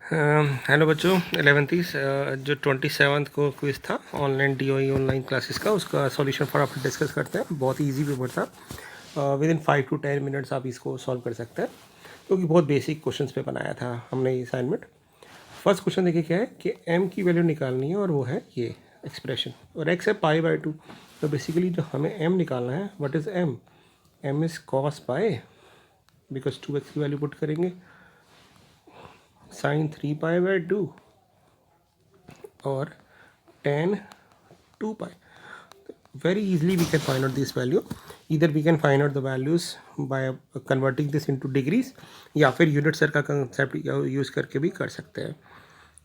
Hello बच्चों, 11th जो 27th को क्विज़ था ऑनलाइन DOE ऑनलाइन क्लासेस का, उसका सॉल्यूशन फटाफट डिस्कस करते हैं। बहुत ही इजी पेपर था। विद इन 5 to 10 मिनट्स आप इसको सॉल्व कर सकते हैं, क्योंकि बहुत बेसिक क्वेश्चंस पे बनाया था हमने ये असाइनमेंट। फर्स्ट क्वेश्चन देखिए क्या है कि m की वैल्यू निकालनी है और वो है ये एक्सप्रेशन, और x है π/2। तो बेसिकली जो हमें m निकालना है, what is m? m is cos pi, because 2x की वैल्यू पुट करेंगे, sin 3π/2 और tan 2π. Very easily we can find out this value. Either we can find out the values by converting this into degrees, या फिर unit circle का concept use करके भी कर सकते हैं।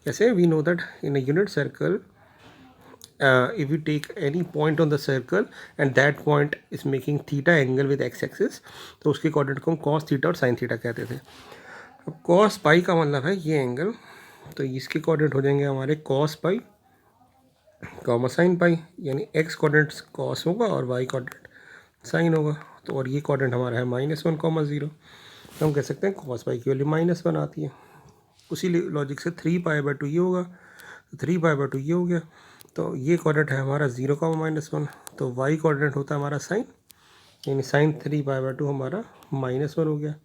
कैसे? we know that in a unit circle, if we take any point on the circle and that point is making theta angle with x-axis, तो उसके कोऑर्डिनेट को हम cos थीटा और sin थीटा कहते थे। अब cos पाई का मतलब है ये एंगल, तो इसके कोऑर्डिनेट हो जाएंगे हमारे cos पाई कॉमा साइन पाई, यानी एक्स कोऑर्डिनेट कॉस होगा और वाई कोऑर्डिनेट साइन होगा। तो और ये कोऑर्डिनेट हमारा है -1,0, तो हम कह सकते हैं cos पाई की वैल्यू -1 आती है। उसी लॉजिक से 3π/2 ये होगा, तो 3π/2 ये हो गया। तो ये कोऑर्डिनेट है हमारा 0, -1, तो वाई कोऑर्डिनेट होता है हमारा साइन, यानी साइन 3π/2 हमारा -1 हो गया।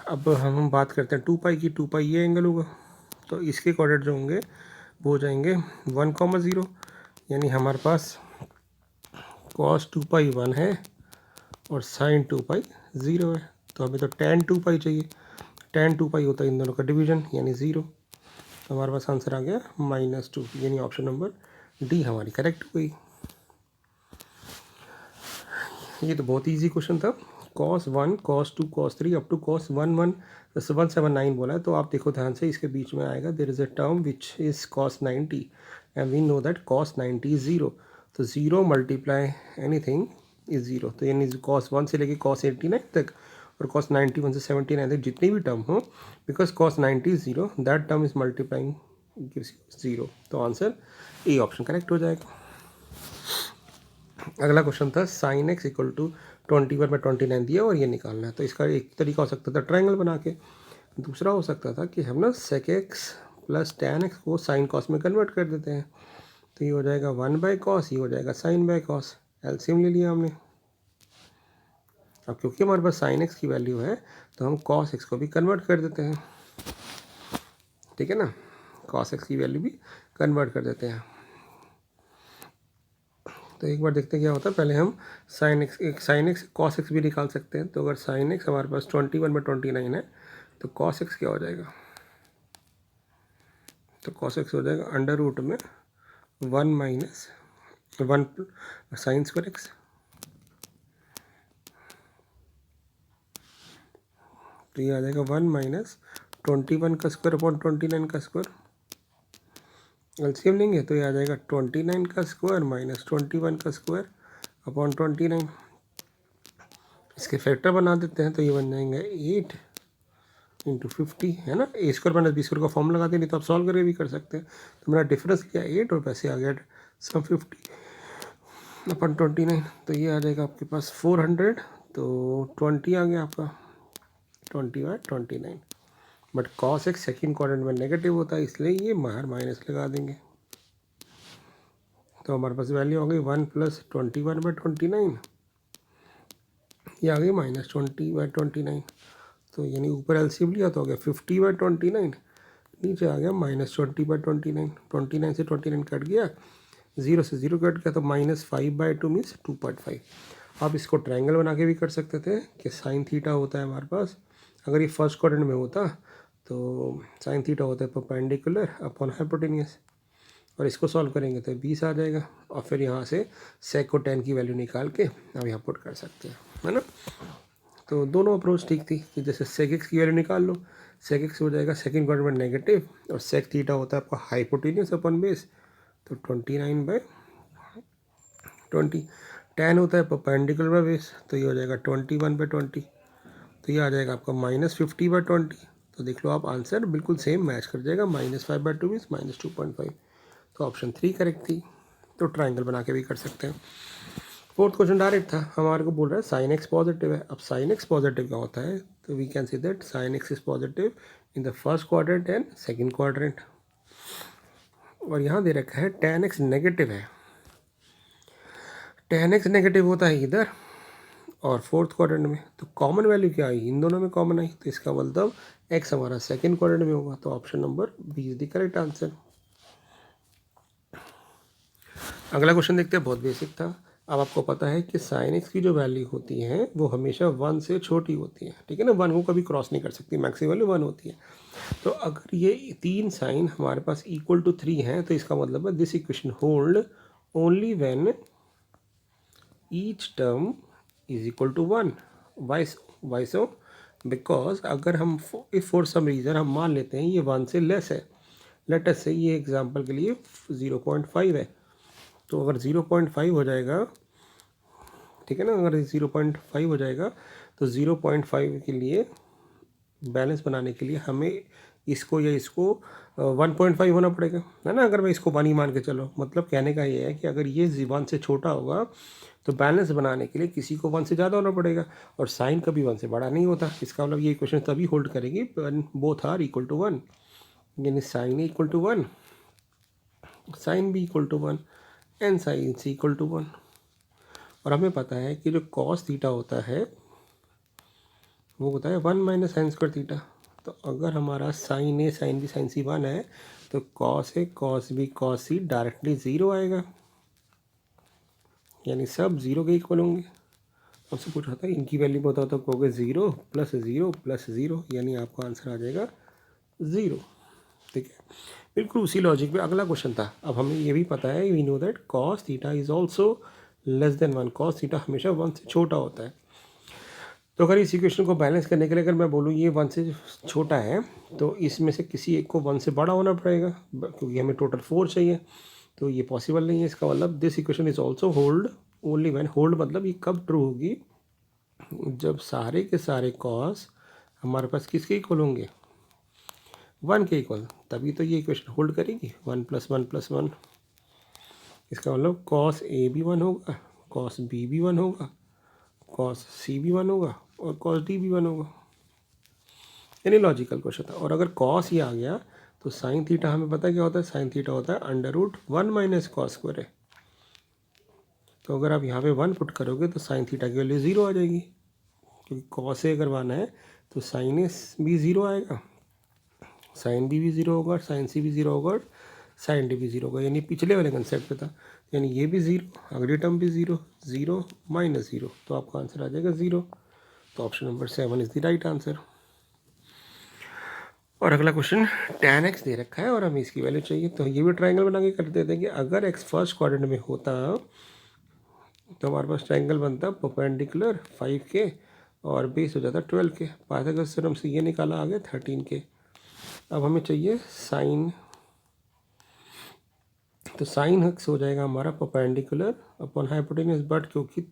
अब हम बात करते हैं 2π की। 2π ये एंगल होगा, तो इसके कोऑर्डिनेट जो होंगे वो हो जाएंगे 1, 0, यानी हमारे पास cos 2π 1 है और sin 2π 0 है। तो हमें तो tan 2π चाहिए। tan 2π होता है इन दोनों का डिवीजन, यानी 0। तो हमारे पास आंसर आ गया -2, यानी ऑप्शन नंबर डी हमारी करेक्ट हुई। ये तो बहुत इजी क्वेश्चन था। cos 1, cos 2, cos 3 up to cos 179 बोला है। तो आप देखो ध्यान से, इसके बीच में आएगा there is a term which is cos 90 and we know that cos 90 is 0। तो 0 मल्टीप्लाई एनीथिंग इज 0। तो यानी cos 1 से लेके cos 89 तक और cos 91 से 79 तक जितनी भी टर्म हो, because cos 90 is 0, that term is multiplying gives 0। तो आंसर ए ऑप्शन करेक्ट हो जाएगा। अगला क्वेश्चन था sin x इक्वल टू 21/29 दिया और ये निकालना है। तो इसका एक तरीका हो सकता था ट्रायंगल बना के, दूसरा हो सकता था कि हम ना sec x plus tan x को sin cos में कन्वर्ट कर देते हैं। तो ये हो जाएगा 1/cos, ये हो जाएगा sin/cos। एलसीएम ले लिया हमने। अब क्योंकि हमारे पास sin x की वैल्यू है, तो हम cos x को भी कन्वर्ट कर देते हैं, ठीक है ना। cos x की वैल्यू भी कन्वर्ट कर देते हैं। तो एक बार देखते हैं क्या होता है। पहले हम sin x cos x भी निकाल सकते हैं। तो अगर sin x हमारे पास 21/29 है, तो cos x क्या हो जाएगा? तो cos x हो जाएगा अंडर रूट में 1 माइनस 1 साइन स्क्वायर एक्स। तो ये आ जाएगा 1 माइनस 21 का स्क्वायर अपॉन 29 का स्क्वायर। एलसीएम लेंगे तो ये आ जाएगा 29 का स्क्वायर माइनस 21 का स्क्वायर अपॉन 29। इसके फैक्टर बना देते हैं, तो ये बन जाएंगे 8 इंटू 50, है ना। ए स्क्वायर माइनस बी स्क्वायर का फॉर्म लगा दें, नहीं तो आप सॉल्व करके भी कर सकते हैं। तो मेरा डिफरेंस लिया 8 और पैसे आ गया सम 50 अपन 29। तो ये आ जाएगा आपके पास 400, तो 20 आ गया आपका 20/29। But cos x second quadrant में नेगेटिव होता है, इसलिए ये बाहर माइनस लगा देंगे। तो हमारे पास वैल्यू हो गई 1 + 21/29, ये आ गई -20/29। तो यानी ऊपर एलसीएम लिया तो हो गया 50/29, नीचे आ गया -20/29। 29 से 29 कट गया, 0 से 0 कट गया, तो -5/2 मीन्स 2.5। आप इसको ट्रायंगल बना के भी कर सकते थे कि साइन थीटा होता है हमारे पास। अगर ये फर्स्ट क्वाड्रेंट में होता तो साइन थीटा होता है परपेंडिकुलर अपॉन हाइपोटेनियस, और इसको सॉल्व करेंगे तो 20 आ जाएगा। और फिर यहाँ से सेक को tan की वैल्यू निकाल के आप यहाँ पुट कर सकते हैं, है ना। तो दोनों अप्रोच ठीक थी कि जैसे सेक एक्स की वैल्यू निकाल लो, सेक एक्स हो जाएगा सेकेंड क्वाड्रेंट में नेगेटिव, और सेक थीटा होता है आपका हाइपोटेनियस अपन बेस, तो 29/20। tan होता है परपेंडिकुलर बेस, तो ये हो जाएगा 21/20। तो ये आ जाएगा आपका -50/20। तो देख लो आप, आंसर बिल्कुल सेम मैच कर जाएगा, -5/2 मीन्स -2.5। तो ऑप्शन 3 करेक्ट थी। तो ट्रायंगल बना के भी कर सकते हैं। फोर्थ क्वेश्चन डायरेक्ट था, हमारे को बोल रहा है sin x पॉजिटिव है। अब sin x पॉजिटिव क्या होता है? तो we can see that sin x is positive in the first quadrant and second quadrant. और यहाँ दे रखा है tan x नेगेटिव है, tan x नेगेटिव होता है इधर और फोर्थ क्वाड्रेंट में। तो कॉमन वैल्यू क्या आई, इन दोनों में कॉमन आई, तो इसका मतलब x हमारा सेकेंड क्वाड्रेंट में होगा। तो option number B is the correct answer. अगला क्वेश्चन देखते हैं, बहुत बेसिक था। अब आपको पता है कि साइन एक्स की जो वैल्यू होती है वो हमेशा 1 से छोटी होती है, ठीक है ना, 1 को कभी क्रॉस नहीं कर सकती, मैक्सिमम वैल्यू 1 होती है। तो अगर ये 3 साइन हमारे पास इक्वल टू 3 है तो इसका मतलब है this equation hold only when each term is equal to 1। Why so, because अगर हम इफ फॉर सम रीज़न हम मान लेते हैं ये 1 से लेस है, लेट अस से ये एग्जांपल के लिए 0.5 है, तो अगर 0.5 हो जाएगा, ठीक है ना, अगर 0.5 हो जाएगा तो 0.5 के लिए बैलेंस बनाने के लिए हमें इसको या इसको 1.5 होना पड़ेगा, है ना। अगर मैं इसको 1 ही मान के चलो, मतलब कहने का ये है कि अगर ये 1 से छोटा होगा तो बैलेंस बनाने के लिए किसी को 1 से ज़्यादा होना पड़ेगा, और साइन कभी 1 से बड़ा नहीं होता। इसका मतलब ये इक्वेशन तभी होल्ड करेगी बोथ आर इक्वल टू 1, यानी sine A equal to 1, sine B equal to 1 and sine C equal to 1। और हमें पता है कि जो कॉस थीटा होता है वो होता है 1 माइनस साइन स्क्वायर थीटा। तो अगर हमारा साइन ए साइन बी साइन सी 1 है तो cos A cos B cos see directly 0 आएगा, यानी सब 0 के इक्वल होंगे। आपसे पूछा था इनकी वैल्यू बताओ तो कहोगे 0 प्लस 0 प्लस 0, यानी आपका आंसर आ जाएगा 0, ठीक है। बिल्कुल उसी लॉजिक पे अगला क्वेश्चन था। अब हमें ये भी पता है, we know that cos theta is also less than 1, cos theta हमेशा 1 से छोटा होता है। तो अगर इस इक्वेशन को बैलेंस करने के लिए अगर मैं बोलूँ ये 1 से छोटा है तो इसमें से किसी एक को 1 से बड़ा होना पड़ेगा, क्योंकि हमें टोटल 4 चाहिए, तो ये पॉसिबल नहीं है। इसका मतलब this equation is also hold only when, hold मतलब ये कब ट्रू होगी, जब सारे के सारे कॉस हमारे पास किसके इक्वल होंगे, 1 के इक्वल, तभी तो ये इक्वेशन होल्ड करेगी। 1 + 1 + 1, इसका मतलब कॉस ए भी 1 होगा, कॉस बी भी 1 होगा, कॉस सी भी 1 होगा और कॉस डी भी 1 होगा, यानी लॉजिकल क्वेश्चन था। और अगर कॉस ये आ गया तो साइन थीटा हमें पता है क्या होता है, साइन थीटा होता है √1 माइनस कॉस स्क्वायर है। तो अगर आप यहाँ पे 1 पुट करोगे तो साइन थीटा की वैल्यू 0 आ जाएगी, क्योंकि कॉस ए अगर 1 है तो साइन ए भी 0 आएगा, साइन बी भी 0 होगा, साइन सी भी 0 होगा, साइन डी भी 0 होगा, यानी पिछले वाले कंसेप्ट पे था, यानी ये भी 0, अगली टर्म भी 0, 0 माइनस 0, तो आपका आंसर आ जाएगा 0। तो option number 7 is the right answer. और अगला क्वेश्चन tan x दे रखा है और हमें इसकी वैल्यू चाहिए, तो ये भी ट्रायंगल बना के कर देते हैं कि अगर x फर्स्ट क्वाड्रेंट में होता तो हमारे पास ट्रायंगल बनता परपेंडिकुलर 5 के और बेस हो जाता 12 के। पाइथागोरस थ्योरम से ये निकाला आ गया 13 के। अब हमें चाहिए साइन, तो साइन x हो जाएगा हमारा परपेंडिकुलर अपॉन हाइपोटेन्यूज, बट क्योंकि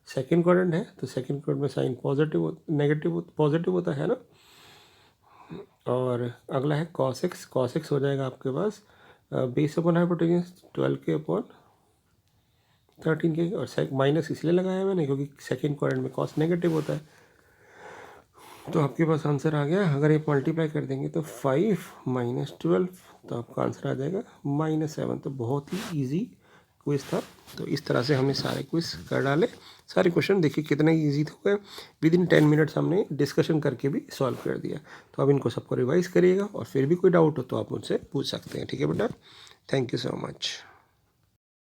सेकेंड क्वाड्रेंट है तो सेकेंड क्वाड्रेंट में साइन पॉजिटिव नेगेटिव पॉजिटिव होता है ना। और अगला है cos x हो जाएगा आपके पास बेस अपॉन हाइपोटेन्यूज 12 के अपॉन 13 के, और माइनस इसलिए लगाया मैंने क्योंकि सेकेंड क्वाड्रेंट में cos नेगेटिव होता है। तो आपके पास आंसर आ गया, अगर ये मल्टीप्लाई कर देंगे तो 5 - 12, तो आपका आंसर आ जाएगा -7। तो बहुत ही इजी क्विज था। तो इस तरह से हमने सारे क्विज कर डाले, सारे क्वेश्चन देखिए कितने इजी थे, विदिन 10 मिनट्स हमने डिस्कशन करके भी सॉल्व कर दिया। तो अब इनको सबको रिवाइज करिएगा और फिर भी कोई डाउट हो तो आप मुझसे पूछ सकते हैं, ठीक है बेटा। Thank you so much.